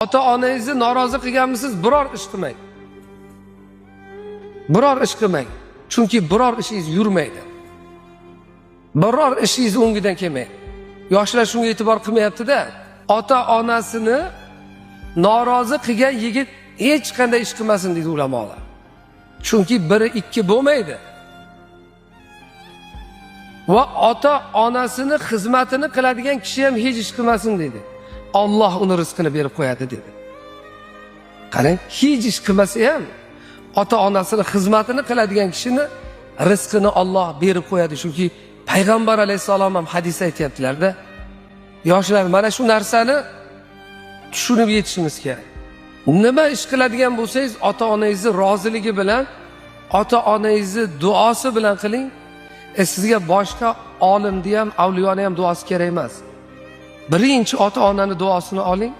Ota-onangizni norozi qilganmisiz, biror ish qilmang. Biror ish qilmang. Chunki biror ishingiz yurmaydi. Biror ishingiz o'ngidan kelmaydi. Yoshlar shunga e'tibor qilmayapti-da. Ota-onasini norozi qilgan yigit hech qanday ish qilmasin deydi ulamolar. Chunki 1-2 bo'lmaydi. Va ota-onasini xizmatini qiladigan kishi ham hech ish qilmasin dedi. Alloh uni rizqini berib qo'yadi dedi. Qarang, hech ish qilmasa ham ota-onasini xizmatini qiladigan kishini rizqini Alloh berib qo'yadi. Chunki payg'ambar alayhisalom ham hadis aytayaptilar-da. Yoshlar, mana shu narsani tushunib yetishimiz kerak. Nima ish qiladigan bo'lsangiz, ota-onangizni roziligi bilan, ota-onangizni duosi bilan qiling. Sizga boshqa olimni ham, avliyoni ham duosi kerak emas. Birinchi ota-onani duosini oling.